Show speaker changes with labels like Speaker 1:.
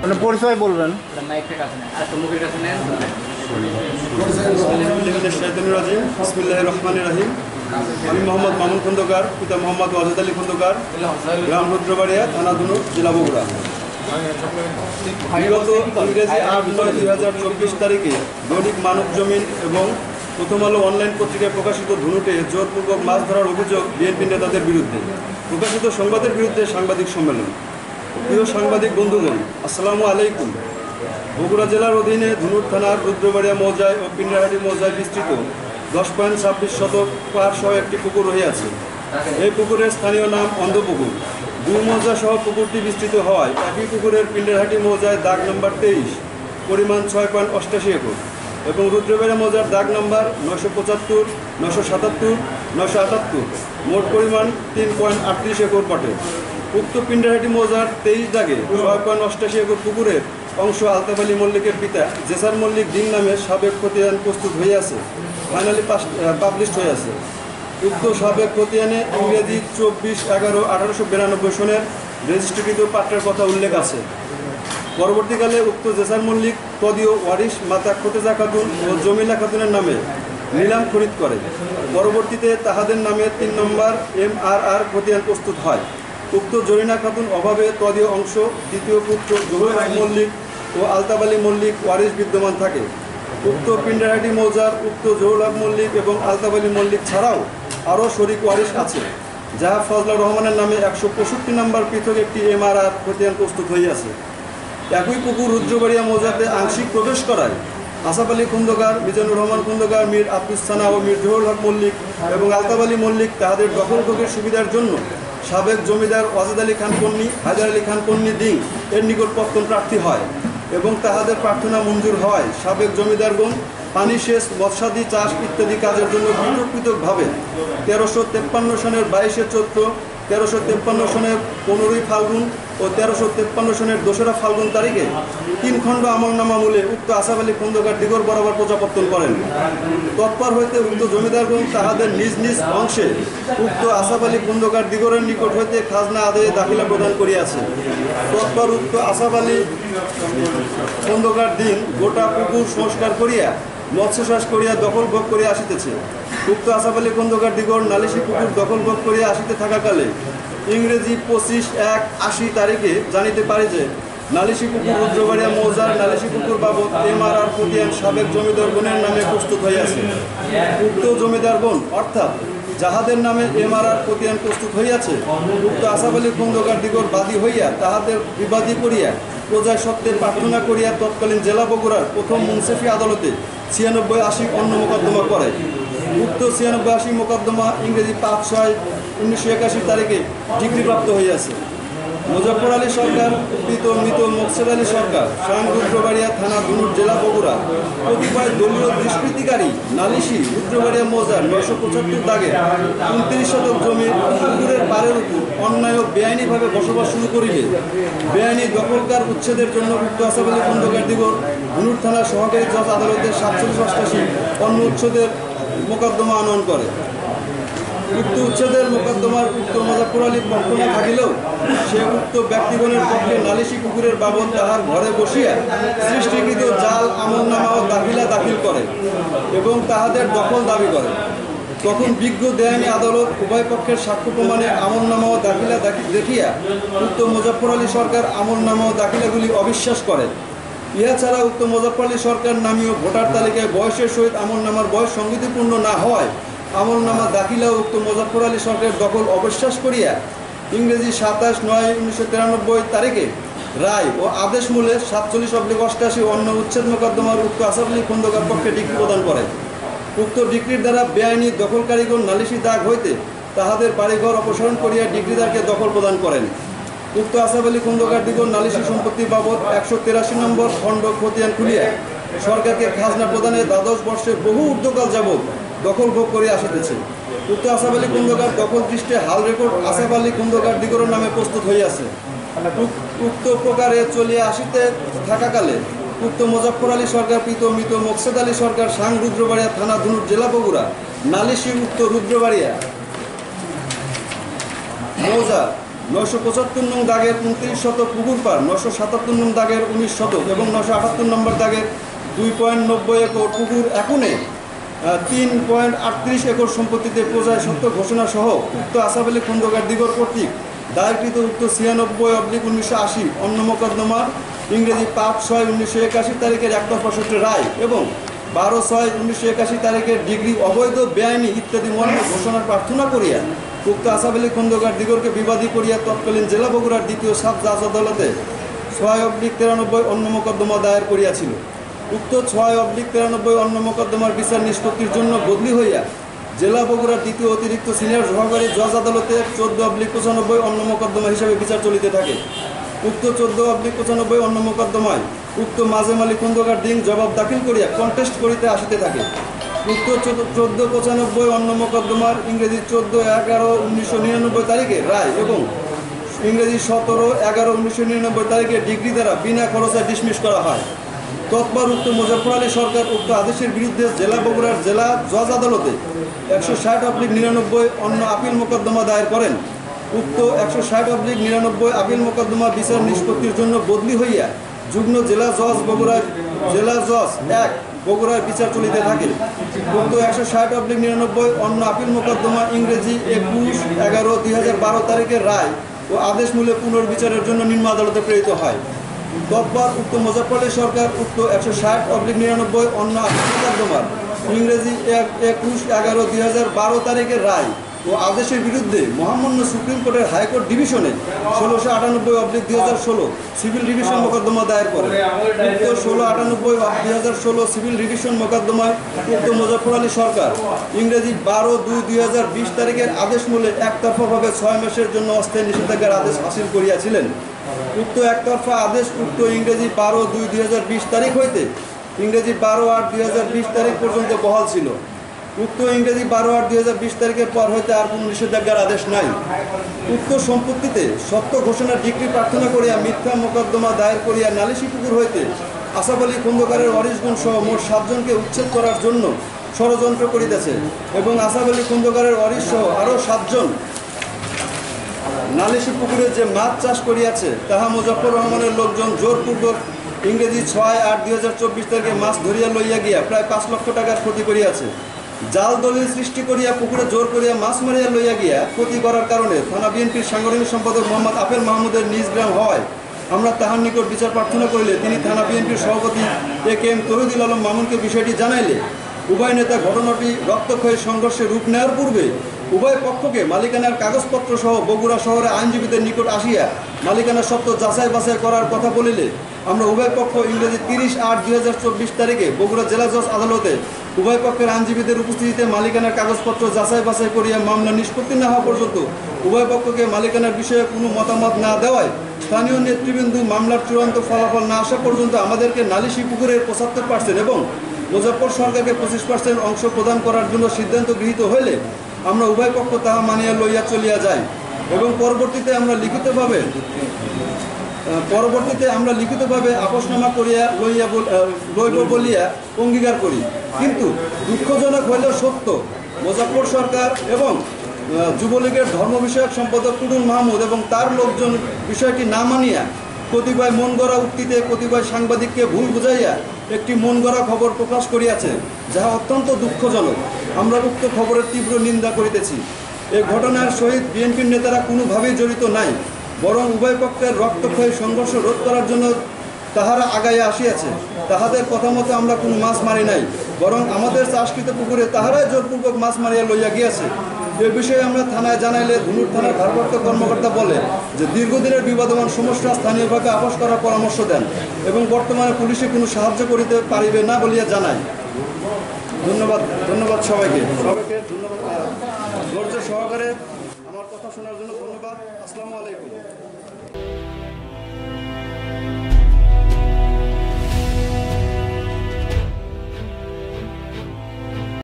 Speaker 1: আপনার পরিচয় বলবেন।
Speaker 2: বিসমিল্লাহির রহমানির রহিম। আমি মোহাম্মদ মামুন খন্দকার, পিতা মোহাম্মদ ওয়াজেদ আলী খন্দকার, গ্রাম রুদ্রবাড়িয়া, থানা ধনুক, জেলা বগুড়া। বিগত ইংরেজি 8/9/2024 তারিখে দৈনিক মানব জমিন এবং প্রথম আলো অনলাইন পত্রিকায় প্রকাশিত ধনুটে জোরপূর্বক মাছ ধরার অভিযোগ বিএনপি নেতাদের বিরুদ্ধে প্রকাশিত সংবাদের বিরুদ্ধে সাংবাদিক সম্মেলন। প্রিয় সাংবাদিক বন্ধুগণ, আসসালামু আলাইকুম। বগুড়া জেলার অধীনে ধনুট থানার রুদ্রবাড়িয়া মৌজায় ও পিন্ডারহাটি মৌজায় বিস্তৃত 10.26 শতক পার সহ একটি পুকুর রহিয়াছে। এই পুকুরের স্থানীয় নাম অন্ধপুকুর। 2 মৌজা সহ পুকুরটি বিস্তৃত হওয়ায় একই পুকুরের পিন্ডারহাটি মৌজায় দাগ নম্বর 23, পরিমাণ 6.88 একর এবং রুদ্রবাড়িয়া মৌজার দাগ নম্বর 975, 977, 978, মোট পরিমাণ 3.38 একর বটে। উক্ত পিন্ডারহাটি মৌজার 23 দাগে 6.88 একর পুকুরের অংশ আলতাফ আলী মল্লিকের পিতা জেসার মল্লিক ডিং নামে সাবেক খতিয়ান প্রস্তুত হইয়াছে, ফাইনালি পাবলিশড হইয়াছে। উক্ত সাবেক খতিয়ানে ইংরেজি 24/11/1892 সনের রেজিস্ট্রিকৃত পাত্রের কথা উল্লেখ আছে। পরবর্তীকালে উক্ত জেসার মল্লিক তদীয় ওয়ারিশ মাতা খতেজা খাতুন ও জমিলা খাতুনের নামে নিলাম খরিদ করে। পরবর্তীতে তাহাদের নামে 3 নম্বর MRR খতিয়ান প্রস্তুত হয়। উক্ত জরিনা খাতুন অভাবে তদীয় অংশ দ্বিতীয় পুত্র জহুর মল্লিক ও আলতাফ আলী মল্লিক ওয়ারিশ বিদ্যমান থাকে। উক্ত পিন্ডারহাটি মৌজার উক্ত জহুর মল্লিক এবং আলতাফ আলী মল্লিক ছাড়াও আরও শরিক ওয়ারিশ আছে, যাহা ফজলুর রহমানের নামে 165 নম্বর পৃথক একটি MRR খতিয়ান প্রস্তুত হইয়াছে। একই পুকুর রুদ্রবাড়িয়া মৌজাতে আংশিক প্রবেশ করায় আসাফ আলী খন্দকার, মিজানুর রহমান খন্দকার, মীর আব্দুস সানা ও মীর জহুর হক মল্লিক এবং আলতাফ আলী মল্লিক তাহাদের দখলভোগের সুবিধার জন্য সাবেক জমিদার ওয়াজেদ আলী খান পন্নী, হায়দার আলী খান পন্নী ডিং এর নিকট পত্তন প্রার্থী হয় এবং তাহাদের প্রার্থনা মঞ্জুর হওয়ায় সাবেক জমিদারগণ পানি সেচ, মৎস্যাদি চাষ ইত্যাদি কাজের জন্য পৃথক পৃথকভাবে 1353 সনের 22শে চৈত্র, 1353 সনের 15ই ফাল্গুন ও 1353 সনের 2রা ফাল্গুন তারিখে 3 খণ্ড আমলনামা মূলে উক্ত আসাফ আলী খন্দকার দিগর বরাবর প্রজাপত্তন করেন। তৎপর হইতে উক্ত জমিদারগণ তাহাদের নিজ নিজ অংশে উক্ত আসাফ আলী খন্দকার দিগরের নিকট হইতে খাজনা আদায়ে দাখিলা প্রদান করিয়াছে। তৎপর উক্ত আসাফ আলী খন্দকার দিন গোটা পুকুর সংস্কার করিয়া মৎস্য চাষ করিয়া দখল ভোগ করিয়া আসিতেছে। উক্ত আসাফ আলী খন্দকার দিগর নালিশি পুকুর দখল ভোগ করিয়া আসিতে থাকাকালে ইংরেজি 25/1/80 তারিখে জানিতে পারে যে নালিশি পুকুর রুদ্রবাড়িয়া মৌজার নালিশি পুকুর বাবদ MRR খতিয়ান সাবেক জমিদারগণের নামে প্রস্তুত হইয়াছে। উক্ত জমিদারগণ অর্থাৎ যাহাদের নামে MRR খতিয়ান প্রস্তুত হইয়াছে, উক্ত আসাফ আলী খন্দকার দিগর বাদী হইয়া তাহাদের বিবাদী করিয়া প্রজায় সত্ত্বের প্রার্থনা করিয়া তৎকালীন জেলা বগুড়ার প্রথম মুন্সিফি আদালতে 96/80 অন্য মোকদ্দমা করে। উক্ত 96/80 মোকদ্দমা ইংরেজি 5/6/1981 তারিখে ডিগ্রিপ্রাপ্ত হইয়াছে। মুজফ্ফর আলী সরকার, মৃত মোকসেদ আলী সরকার, স্বয়ং রুদ্রবাড়িয়া থানা ধনুট, জেলা বগুড়া কতিপয় দলীয় দুষ্কৃতিকারী নালিশি রুদ্রবাড়িয়া মৌজার 975 দাগে 29 শতক জমি পুকুরের পাড়ের উপর অন্যায় ও বেআইনিভাবে বসবাস শুরু করিলে বেআইনি দখলকার উচ্ছেদের জন্য উক্ত আসাফ আলী খন্দকার দিগর ধনুট থানার সহকারী জজ আদালতের 47/88 অন্য উচ্ছেদের মোকদ্দমা আনয়ন করে। উক্ত উচ্ছেদের মোকদ্দমার উক্ত মুজফ্ফর আলী পক্ষ না থাকিলেও সে উক্ত ব্যক্তিগণের পক্ষে নালিশি পুকুরের বাবদ তাহার ঘরে বসিয়া সৃষ্টিকৃত জাল আমলনামা ও দাখিলা দাখিল করে এবং তাহাদের দখল দাবি করে। তখন বিজ্ঞ দেয়ানী আদালত উভয় পক্ষের সাক্ষ্য প্রমাণে আমলনামা ও দাখিলা দেখিয়া উক্ত মুজফ্ফর আলী সরকার আমলনামা ও দাখিলাগুলি অবিশ্বাস করেন। ইহা ছাড়া উক্ত মুজফ্ফর আলী সরকার নামীয় ভোটার তালিকায় বয়সের সহিত আমলনামার বয়স সঙ্গতিপূর্ণ না হওয়ায় আমলনামা দাখিলা উক্ত মুজফ্ফর আলী সরকারের দখল অবিশ্বাস করিয়া ইংরেজি 27/9/1993 তারিখে রায় ও আদেশ মূলে 47/88 অন্য উচ্ছেদ মোকদ্দমার উক্ত আসাফ আলী খন্দকার পক্ষে ডিগ্রি প্রদান করে। উক্ত ডিগ্রির দ্বারা বেআইনি দখলকারীগণ নালিশি দাগ হইতে তাহাদের বাড়িঘর অপসারণ করিয়া ডিগ্রিদারকে দখল প্রদান করেন। উক্ত আসাফ আলী খন্দকার দিগর নালিশি সম্পত্তি বাবদ 183 নম্বর খণ্ড খতিয়ান খুলিয়া সরকারকে খাজনা প্রদানের 12 বর্ষে বহু ঊর্ধ্বকাল যাবৎ দখল ভোগ করে আসিতেছে। উক্ত আসাফ আলী খন্দকার দখল দৃষ্টে হাল রেকর্ড আসাফ আলী খন্দকার দিগরের নামে প্রস্তুত হইয়াছে। উক্ত প্রকারে চলিয়া আসিতে থাকাকালে উক্ত মুজফ্ফর আলী সরকার মৃত মোকসেদ আলী সরকার সাং রুদ্রবাড়িয়া থানা ধনুট, জেলা বগুড়া নালিশি উক্ত রুদ্রবাড়িয়া মৌজা 975 নং দাগের 29 শতক পুকুর পার, 977 নং দাগের 19 শতক এবং 978 নম্বর দাগের 2.90 একর পুকুর একুনে 3.38 একর সম্পত্তিতে প্রজায় সত্য ঘোষণা সহ উক্ত আসাফ আলী খন্দকার দিগর কর্তৃক দায়েরকৃত উক্ত 96/1980 অন্য মোকদ্দমার ইংরেজি 5/6/1981 তারিখের একতরফা সূত্রে রায় এবং 12/6/1981 তারিখের ডিগ্রি অবৈধ বেআইনি ইত্যাদি মর্মে ঘোষণার প্রার্থনা করিয়া উক্ত আসাফ আলী খন্দকার দিগরকে বিবাদী করিয়া তৎকালীন জেলা বগুড়ার দ্বিতীয় সাব জাজ আদালতে 6/93 অন্য মোকদ্দমা দায়ের করিয়াছিল। উক্ত 6/93 অন্য মোকদ্দমার বিচার নিষ্পত্তির জন্য বদলি হইয়া জেলা বগুড়ার দ্বিতীয় অতিরিক্ত সিনিয়র সহকারী জজ আদালতে 14/95 অন্য মোকদ্দমা হিসাবে বিচার চলিতে থাকে। উক্ত 14/95 অন্য মোকদ্দমায় উক্ত মাজেম আলী খন্দকার দিন জবাব দাখিল করিয়া কন্টেস্ট করিতে আসিতে থাকে। উক্ত 14/95 অন্য মোকদ্দমার ইংরেজি 14/11/1999 তারিখে রায় এবং ইংরেজি 17/11/1999 তারিখে ডিগ্রি দ্বারা বিনা খরচে ডিসমিস করা হয়। তৎপর উক্ত মুজফ্ফর আলী সরকার উক্ত আদেশের বিরুদ্ধে জেলা বগুড়ার জেলা জজ আদালতে 160/99 অন্য আপিল মোকদ্দমা দায়ের করেন। উক্ত 160/99 আপিল মোকদ্দমা বিচার নিষ্পত্তির জন্য বদলি হইয়া যুগ্ম জেলা জজ বগুড়া জেলা জজ 1 বগুড়ার বিচার চলিতে থাকে। উক্ত 160/99 অন্য আপিল মোকদ্দমা ইংরেজি 21/11/2012 তারিখের রায় ও আদেশ মূলে পুনর্বিচারের জন্য নিম্ন আদালতে প্রেরিত হয়। তৎপর উক্ত মুজফ্ফর আলী সরকার উক্ত 160/99 অন্য আপিল মোকদ্দমার ইংরেজি 21/11/2012 তারিখের রায় ও আদেশের বিরুদ্ধে মহামান্য সুপ্রিম কোর্টের হাইকোর্ট ডিভিশনে 1698/2016 সিভিল রিভিশন মোকদ্দমা দায়ের করে। উক্ত 1698/2016 সিভিল রিভিশন মোকদ্দমায় উক্ত মুজফ্ফর আলী সরকার ইংরেজি 12/2/2020 তারিখের আদেশ মূলে একতরফাভাবে 6 মাসের জন্য অস্থায়ী নিষেধাজ্ঞার আদেশ হাসিল করিয়াছিলেন। উক্ত একতরফা আদেশ উক্ত ইংরেজি 12/2/2020 তারিখ হইতে ইংরেজি 12/8/2020 তারিখ পর্যন্ত বহাল ছিল। উক্ত ইংরেজি 12/8/2020 তারিখের পর হইতে আর কোনো নিষেধাজ্ঞার আদেশ নাই। উক্ত সম্পত্তিতে সত্য ঘোষণার ডিগ্রি প্রার্থনা করিয়া মিথ্যা মোকদ্দমা দায়ের করিয়া নালিশি পুকুর হইতে আসাফ আলী খন্দকারের ওয়ারিশগণ সহ মোট 7 জনকে উচ্ছেদ করার জন্য ষড়যন্ত্র করিতেছে এবং আসাফ আলী খন্দকারের ওয়ারিশ সহ আরও 7 জন নালিশি পুকুরে যে মাছ চাষ করিয়াছে তাহা মুজফ্ফর রহমানের লোকজন জোরপূর্বক ইংরেজি 6/8/2024 তারিখে মাছ ধরিয়া লইয়া গিয়া প্রায় 5 লক্ষ টাকার ক্ষতি করিয়াছে। জাল দলিল সৃষ্টি করিয়া পুকুরে জোর করিয়া মাছ মারিয়া লইয়া গিয়া ক্ষতি করার কারণে থানা বিএনপির সাংগঠনিক সম্পাদক মোহাম্মদ আফেল মাহমুদের নিজ গ্রাম হওয়ায় আমরা তাহার নিকট বিচার প্রার্থনা করিলে তিনি থানা বিএনপির সভাপতি AK-M তহিদুল আলম মামুনকে বিষয়টি জানাইলে উভয় নেতা ঘটনাটি রক্তক্ষয়ী সংঘর্ষে রূপ নেওয়ার পূর্বে উভয় পক্ষকে মালিকানার কাগজপত্র সহ বগুড়া শহরে আইনজীবীদের নিকট আসিয়া মালিকানার সত্য যাচাই বাছাই করার কথা বলিলে আমরা উভয় পক্ষ ইংরেজি 30/8/2024 তারিখে বগুড়া জেলা জজ আদালতে উভয় পক্ষের আইনজীবীদের উপস্থিতিতে মালিকানার কাগজপত্র যাচাই বাছাই করিয়া মামলা নিষ্পত্তি না হওয়া পর্যন্ত উভয় পক্ষকে মালিকানার বিষয়ে কোনো মতামত না দেওয়ায় স্থানীয় নেতৃবৃন্দ মামলার চূড়ান্ত ফলাফল না আসা পর্যন্ত আমাদেরকে নালিশি পুকুরের 75% এবং মুজফ্ফর সরকারকে 25% অংশ প্রদান করার জন্য সিদ্ধান্ত গৃহীত হইলে আমরা উভয় পক্ষ তাহা মানিয়া লইয়া চলিয়া যাই এবং পরবর্তীতে আমরা লিখিতভাবে আপোসনামা করিয়া লইব বলিয়া অঙ্গীকার করি। কিন্তু দুঃখজনক হইলেও সত্য মুজফ্ফর সরকার এবং যুবলীগের ধর্ম বিষয়ক সম্পাদক টুডুল মাহমুদ এবং তার লোকজন বিষয়টি না মানিয়া কতিপয় মন গড়া উক্তিতে কতিপয় সাংবাদিককে ভুল বুঝাইয়া একটি মন গড়া খবর প্রকাশ করিয়াছে, যাহা অত্যন্ত দুঃখজনক। আমরা উক্ত খবরের তীব্র নিন্দা করিতেছি। এই ঘটনার সহিত বিএনপির নেতারা কোনোভাবেই জড়িত নাই, বরং উভয় পক্ষের রক্তক্ষয়ী সংঘর্ষ রোধ করার জন্য তাহারা আগাইয়া আসিয়াছে। তাহাদের কথা মতো আমরা কোনো মাছ মারি নাই, বরং আমাদের চাষকৃত পুকুরে তাহারাই জোরপূর্বক মাছ মারিয়া লইয়া গিয়াছে। এ বিষয়ে আমরা থানায় জানাইলে ধুনুর থানার ভারপ্রাপ্ত কর্মকর্তা বলে যে দীর্ঘদিনের বিবাদমান সমস্যা স্থানীয়ভাবে আপোস করার পরামর্শ দেন এবং বর্তমানে পুলিশে কোনো সাহায্য করিতে পারিবে না বলিয়া জানায়। ধন্যবাদ সবাইকে ধন্যবাদ ধৈর্য সহকারে আমার কথা শোনার জন্য ধন্যবাদ। আসসালামু আলাইকুম।